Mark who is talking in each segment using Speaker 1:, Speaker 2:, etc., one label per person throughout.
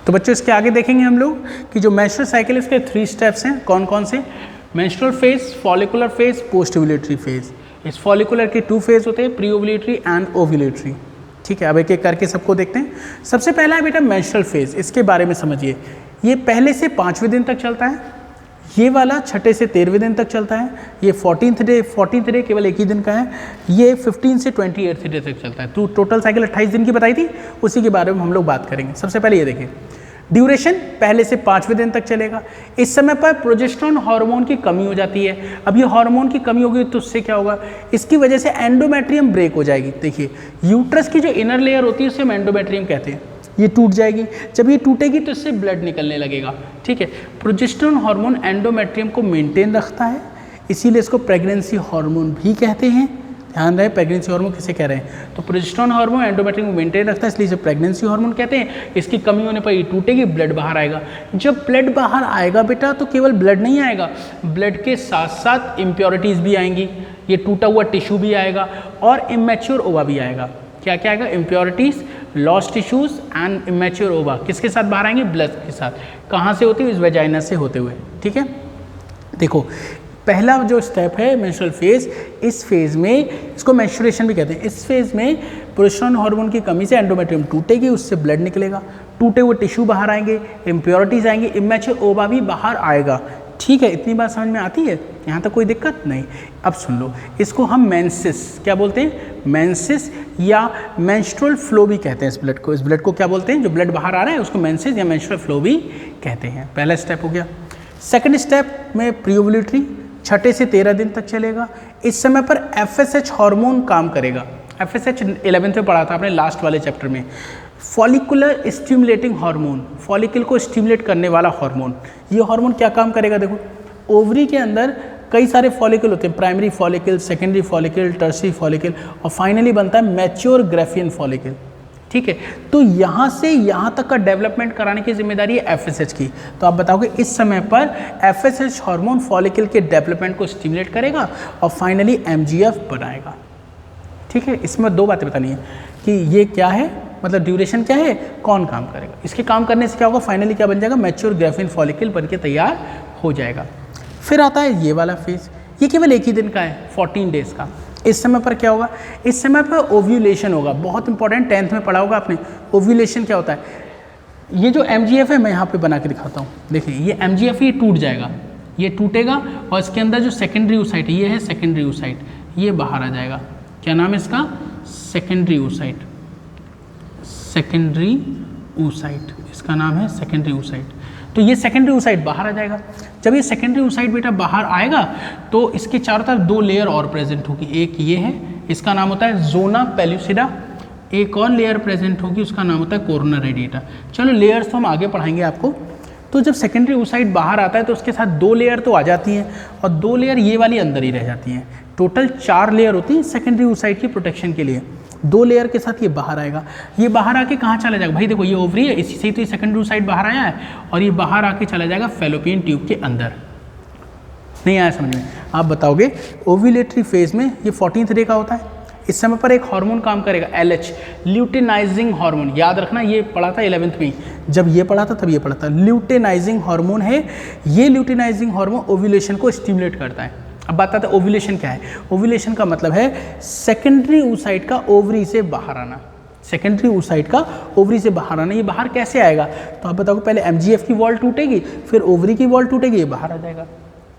Speaker 1: तो बच्चों इसके आगे देखेंगे हम लोग कि जो मेंस्ट्रुअल साइकिल है उसके 3 स्टेप्स हैं, कौन कौन से? Menstrual phase, follicular phase, post ovulatory phase. इस फॉलिकुलर के 2 फेज होते हैं, प्री ओव्यूलेटरी एंड ओव्यूलेटरी। ठीक है, अब एक एक करके सबको देखते हैं। सबसे पहला है बेटा मेंस्ट्रुअल फेज, इसके बारे में समझिए। ये पहले से 5वें दिन तक चलता है, ये वाला छठे से 13वें दिन तक चलता है, ये 14th डे केवल एक ही दिन का है, ये 15 से 28th डे तक चलता है। तो टोटल साइकिल 28 दिन की बताई थी, उसी के बारे में हम लोग बात करेंगे। सबसे पहले ये देखिए, ड्यूरेशन पहले से 5वें दिन तक चलेगा। इस समय पर प्रोजेस्टेरोन हार्मोन की कमी हो जाती है। अब ये हार्मोन की कमी होगी तो उससे क्या होगा? इसकी वजह से एंडोमेट्रियम ब्रेक हो जाएगी। देखिए, यूट्रस की जो इनर लेयर होती है उसे हम एंडोमेट्रियम कहते हैं, ये टूट जाएगी। जब ये टूटेगी तो इससे ब्लड निकलने लगेगा। ठीक है, प्रोजेस्टेरोन हार्मोन एंडोमेट्रियम को मेंटेन रखता है, इसीलिए इसको प्रेगनेंसी हार्मोन भी कहते हैं। ध्यान रहे, प्रेगनेंसी हार्मोन किसे कह रहे हैं? तो प्रोजेस्टेरोन हार्मोन एंडोमेट्रियम को मेंटेन रखता है, इसलिए इसे प्रेगनेंसी हार्मोन कहते हैं। इसकी कमी होने पर ये टूटेगी, ब्लड बाहर आएगा। जब ब्लड बाहर आएगा बेटा तो केवल ब्लड नहीं आएगा, ब्लड के साथ साथ इम्प्योरिटीज़ भी आएंगी, ये टूटा हुआ टिश्यू भी आएगा और इमेच्योर ओवा भी आएगा। क्या क्या आएगा? Impurities, lost tissues and immature ओवा किसके साथ बाहर आएंगे? ब्लड के साथ। कहाँ से होती है? इस वेजाइना से होते हुए। ठीक है, देखो पहला जो स्टेप है मेंस्ट्रुअल फेज, इस फेज में इसको मेंस्ट्रुएशन भी कहते हैं। इस फेज में प्रोजेस्टेरोन हार्मोन की कमी से एंडोमेट्रियम टूटेगी, उससे ब्लड निकलेगा, टूटे हुए टिश्यू बाहर आएंगे, इम्प्योरिटीज़ आएंगे, इमेच्योर ओवा भी बाहर आएगा। ठीक है, इतनी बात समझ में आती है? यहाँ तक कोई दिक्कत नहीं। अब सुन लो, इसको हम मेंसेस क्या बोलते हैं? मेंसेस या मेंस्ट्रुअल फ्लो भी कहते हैं इस ब्लड को। इस ब्लड को क्या बोलते हैं? जो ब्लड बाहर आ रहा है उसको मेंसेस या मेंस्ट्रुअल फ्लो भी कहते हैं। पहला स्टेप हो गया। सेकंड स्टेप में प्री ओव्यूलेटरी, छठे से 13 दिन तक चलेगा। इस समय पर FSH हार्मोन काम करेगा। FSH 11th में पढ़ा था आपने लास्ट वाले चैप्टर में। फॉलिकुलर स्टिमुलेटिंग हार्मोन, फॉलिकल को स्टिमुलेट करने वाला हार्मोन। ये हार्मोन क्या काम करेगा? देखो, ओवरी के अंदर कई सारे फॉलिकल होते हैं, primary follicle, secondary follicle, tertiary follicle और फाइनली बनता है मैच्योर ग्राफियन फॉलिकल। ठीक है, तो यहाँ से यहाँ तक का डेवलपमेंट कराने की जिम्मेदारी है FSH की। तो आप बताओगे इस समय पर FSH हार्मोन फॉलिकल के डेवलपमेंट को स्टिमुलेट करेगा और फाइनली MGF बनाएगा। ठीक है, इसमें 2 बातें बतानी है कि ये क्या है, मतलब ड्यूरेशन क्या है, कौन काम करेगा। इसके काम करने से क्या होगा? फाइनली क्या बन जाएगा? मैच्योर ग्राफियन फॉलिकल बनके तैयार हो जाएगा। फिर आता है ये वाला फेज, ये केवल एक ही दिन का है, 14 डेज का। इस समय पर क्या होगा? इस समय पर ओव्यूलेशन होगा। बहुत इंपॉर्टेंट, 10th में पढ़ा होगा आपने। ओव्यूलेशन क्या होता है? ये जो MGF है मैं यहाँ पे बना के दिखाता हूँ। देखिए, ये MGF ये टूट जाएगा, ये टूटेगा और इसके अंदर जो सेकेंडरी oocyte, ये है सेकेंडरी oocyte, ये बाहर आ जाएगा। क्या नाम है इसका? Secondary oocyte। सेकेंडरी oocyte, इसका नाम है सेकेंडरी oocyte। तो ये सेकेंडरी oocyte बाहर आ जाएगा। जब ये सेकेंडरी oocyte बेटा बाहर आएगा तो इसके चारों तरफ 2 लेयर और प्रेजेंट होगी। एक ये है, इसका नाम होता है जोना पेल्यूसिडा। एक और लेयर प्रेजेंट होगी, उसका नाम होता है कोरोना रेडिएटा। चलो लेयर्स तो हम आगे पढ़ाएंगे आपको। तो जब सेकेंडरी oocyte बाहर आता है तो उसके साथ 2 लेयर तो आ जाती हैं और 2 लेयर ये वाली अंदर ही रह जाती हैं। टोटल 4 लेयर होती हैं सेकेंडरी oocyte की प्रोटेक्शन के लिए। 2 लेयर के साथ ये बाहर आएगा। ये बाहर आके कहाँ चला जाएगा? भाई देखो, ये ओवरी है, इसी से ही तो ये सेकेंडरी oocyte बाहर आया है और ये बाहर आके चला जाएगा फैलोपियन ट्यूब के अंदर। नहीं आया समझ में? आप बताओगे ओव्यूलेटरी फेज में ये 14th डे का होता है। इस समय पर एक हार्मोन काम करेगा, LH, ल्यूटेनाइजिंग हार्मोन। याद रखना, ये पढ़ा था 11th में, जब ये पढ़ा था तब ये पढ़ा था। ल्यूटेनाइजिंग हार्मोन है ये। ल्यूटेनाइजिंग हार्मोन ओव्यूलेशन को स्टिमुलेट करता है। अब बात आता है ओव्यूलेशन क्या है? ओव्यूलेशन का मतलब है सेकेंडरी oocyte का ओवरी से बाहर आना। सेकेंडरी oocyte का ओवरी से बाहर आना। ये बाहर कैसे आएगा? तो आप बताओगे, पहले MGF की वॉल टूटेगी, फिर ओवरी की वॉल टूटेगी, ये बाहर आ जाएगा।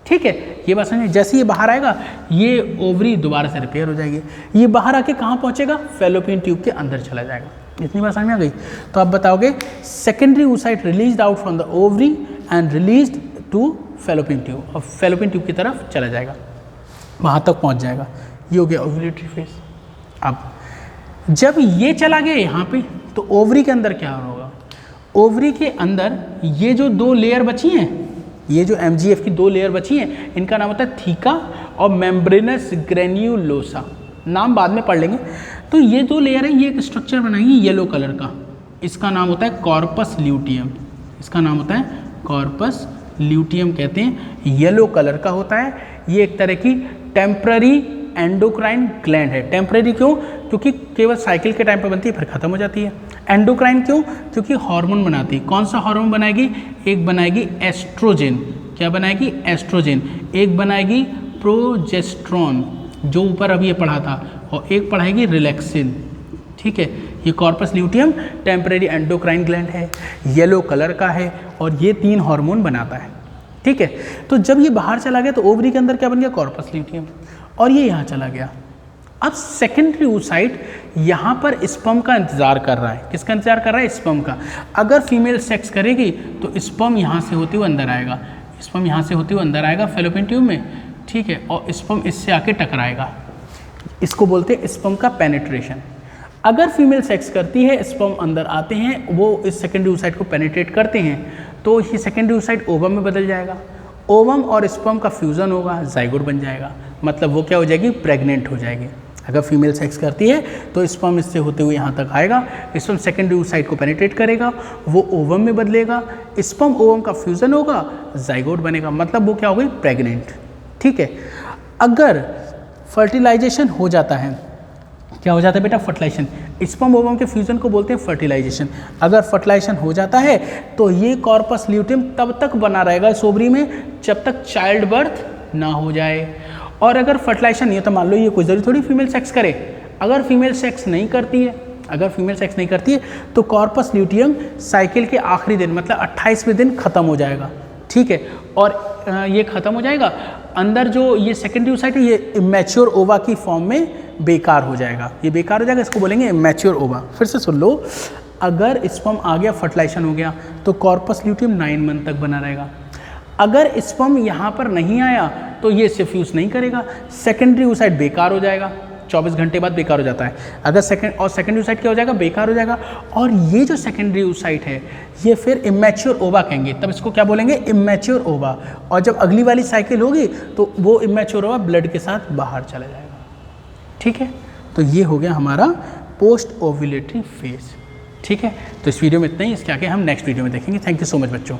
Speaker 1: ठीक है, ये बात समझिए। जैसे ये बाहर आएगा, ये ओवरी दोबारा से रिपेयर हो जाएगी। ये बाहर आके कहाँ पहुँचेगा? फैलोपियन ट्यूब के अंदर चला जाएगा। इतनी बात समझ में आ गई? तो आप बताओगे secondary oocyte released out from the ovary and released to fallopian tube, और फैलोपियन ट्यूब की तरफ चला जाएगा, वहाँ तक पहुँच जाएगा। ये हो गया ओव्यूलेटरी फेज। अब जब ये चला गया यहाँ पे, तो ओवरी के अंदर क्या होगा? ओवरी के अंदर ये जो 2 लेयर बची हैं, ये जो MGF की 2 लेयर बची हैं, इनका नाम होता है थीका और मेम्ब्रेनस ग्रेन्युलोसा। नाम बाद में पढ़ लेंगे। तो ये 2 लेयर है, ये एक स्ट्रक्चर बनाएंगे येलो कलर का, इसका नाम होता है कॉर्पस ल्यूटियम। इसका नाम होता है कॉर्पस ल्यूटियम कहते हैं। येलो कलर का होता है। ये एक तरह की टेम्पररी एंडोक्राइन ग्लैंड है। टेम्परेरी क्यों? क्योंकि केवल साइकिल के टाइम पर बनती है फिर खत्म हो जाती है। एंडोक्राइन क्यों? क्योंकि हार्मोन बनाती है। कौन सा हार्मोन बनाएगी? एक बनाएगी एस्ट्रोजन। क्या बनाएगी? एस्ट्रोजन। एक बनाएगी प्रोजेस्ट्रॉन, जो ऊपर अभी ये पढ़ा था, और एक पढ़ाएगी रिलैक्सिन। ठीक है, ये corpus luteum temporary endocrine gland है, येलो कलर का है और ये 3 हार्मोन बनाता है। ठीक है, तो जब ये बाहर चला गया तो ओवरी के अंदर क्या बन गया? कॉर्पस ल्यूटियम, और ये यहाँ चला गया। अब सेकेंडरी oocyte यहाँ पर स्पर्म का इंतजार कर रहा है। किसका इंतजार कर रहा है? स्पर्म का। अगर फीमेल सेक्स करेगी तो स्पर्म यहाँ से होते हुए अंदर आएगा, स्पर्म यहाँ से होते हुए अंदर आएगा फैलोपियन ट्यूब में। ठीक है, और स्पर्म इससे आके टकराएगा, इसको बोलते हैं स्पर्म का पेनिट्रेशन। अगर फीमेल सेक्स करती है, स्पर्म अंदर आते हैं, वो इस सेकेंडरी oocyte को पेनिट्रेट करते हैं, तो ये सेकेंडरी oocyte ओवम में बदल जाएगा। ओवम और स्पर्म का फ्यूज़न होगा, जाइगोट बन जाएगा। मतलब वो क्या हो जाएगी? प्रेग्नेंट हो जाएगी। अगर फीमेल सेक्स करती है तो स्पर्म इससे होते हुए यहाँ तक आएगा, स्पर्म सेकेंडरी oocyte को पेनिट्रेट करेगा, वो ओवम में बदलेगा, स्पर्म ओवम का फ्यूज़न होगा, जाइगोट बनेगा। मतलब वो क्या हो गई? प्रेग्नेंट। ठीक है, अगर फर्टिलाइजेशन हो जाता है, क्या हो जाता है बेटा? फर्टिलाइजेशन। स्पर्म ओवम के फ्यूजन को बोलते हैं फर्टिलाइजेशन। अगर फर्टिलाइजेशन हो जाता है तो ये कॉर्पस ल्यूटियम तब तक बना रहेगा इस ओवरी में जब तक चाइल्ड बर्थ ना हो जाए। और अगर फर्टिलाइजेशन नहीं है तो मान लो ये कोई जरूरी थोड़ी फीमेल सेक्स करे। अगर फीमेल सेक्स नहीं करती है, तो कॉर्पस ल्यूटियम साइकिल के आखिरी दिन मतलब 28वें दिन खत्म हो जाएगा। ठीक है, और ये खत्म हो जाएगा, अंदर जो ये सेकेंडरी oocyte है ये इमेच्योर ओवा की फॉर्म में बेकार हो जाएगा। ये बेकार हो जाएगा, इसको बोलेंगे इमेच्योर ओवा। फिर से सुन लो, अगर स्पर्म आ गया, फर्टिलाइजेशन हो गया, तो कॉर्पस ल्यूटियम 9 मंथ तक बना रहेगा। अगर स्पर्म यहाँ पर नहीं आया तो ये इसे फ्यूज नहीं करेगा, सेकेंडरी oocyte बेकार हो जाएगा, 24 घंटे बाद बेकार हो जाता है। अगर सेकेंडरी oocyte क्या हो जाएगा? बेकार हो जाएगा। और ये जो सेकेंडरी oocyte है ये फिर इमेच्योर ओवा कहेंगे, तब इसको क्या बोलेंगे? इमेच्योर ओवा। और जब अगली वाली साइकिल होगी तो वो इमेच्योर ओवा ब्लड के साथ बाहर चला जाएगा। ठीक है, तो ये हो गया हमारा पोस्ट ओव्यूलेटरी फेज। ठीक है, तो इस वीडियो में इतना ही, इसके आगे हम नेक्स्ट वीडियो में देखेंगे। थैंक यू सो मच बच्चों।